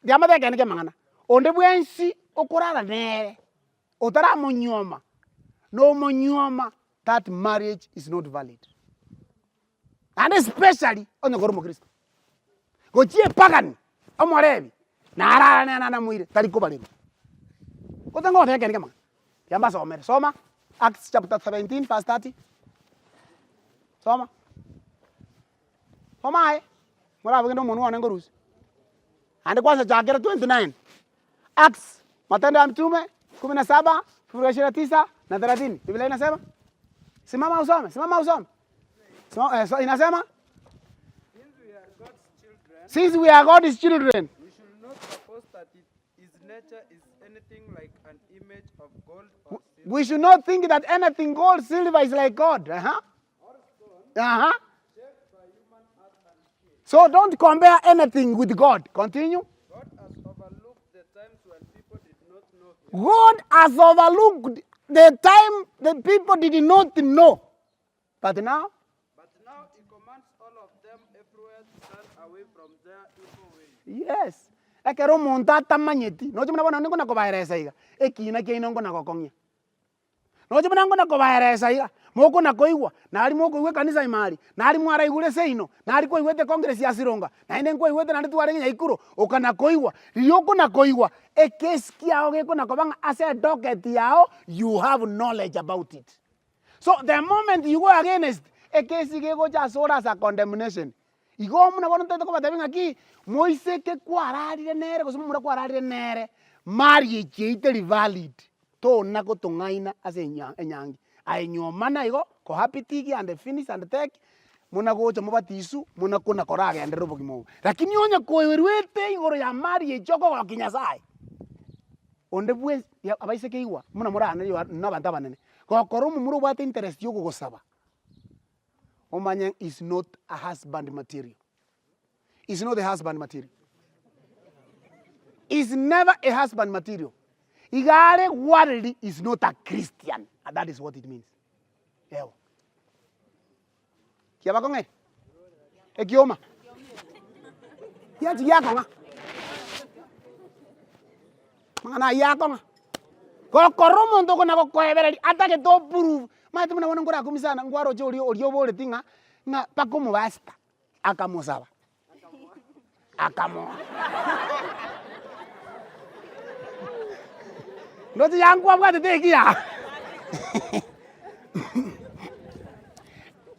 diamate kene ke mangana onde bwensi okurara nere otara monyoma no monyoma that marriage is not valid, and especially on the Goromo Christ gochie pagan omorebi na arara na muire tari kubalimo otango te kene ke mangana diamba soma Acts chapter 17 verse 30 soma ai mura bugendo munu wana ngorusi ande kwanza chakera 29 Acts Matendo ya Mitume 17 fungu 29 na 30 Biblia inasema simama usome inasema since we are God's children we should not suppose that his nature is anything like an image of gold or silver. We should not think that anything gold, silver is like God. So don't compare anything with God. Continue. God has overlooked the times when people did not know him. God has overlooked the time the people did not know. But now he commands all of them everywhere to turn away from their evil ways. yes. Ekero monta tamanyeti. No chimna bona ngona ko bairesa iga. Ekeene ke ino ngona ko kongya. No chimna ngona ko bairesa iga. Moko na koigwa. Na ali moko iwe kanisa imali. Na ali mwara igure seino. Na ali ko iwete congress ya Sironga. Na ine ko iwete na ndi tware nya ikuro. Okana koigwa. Riyoko na koigwa. Ekeski yao geko na kobanga as a docket yao you have knowledge about it. So the moment you go against ekesi geko cha soda as a condemnation. Igo muna bono tete ko batabinga ki Moise ke kwararire nere ko sumura kwararire nere marriage ite valid to nako tungaina as enyangi ainyomana igo ko happy tigi and finish and take muna go chamo batisu muna kuna korage and robo kimo lakini onye ko werwete igoro ya marriage choko ko kinyasai onde bwe abaise ke igwa muna murana yo nabanta banene ko koromu muru bwate interest yo go saba Omanyang is not a husband material. It's not a husband material. It's never a husband material. Igare worldly is not a Christian. And that is what it means. Ewo. Kiaba konge? Ekioma. Yati yako nga. Mangana yako nga. Kokoromo ndoko na kokoebere atake to prove. Mate muna wana ngora kumisana ngwaro je olio bole tinga nga pakomo basta akamosaba akamo Ndoti yangu abwa tetekia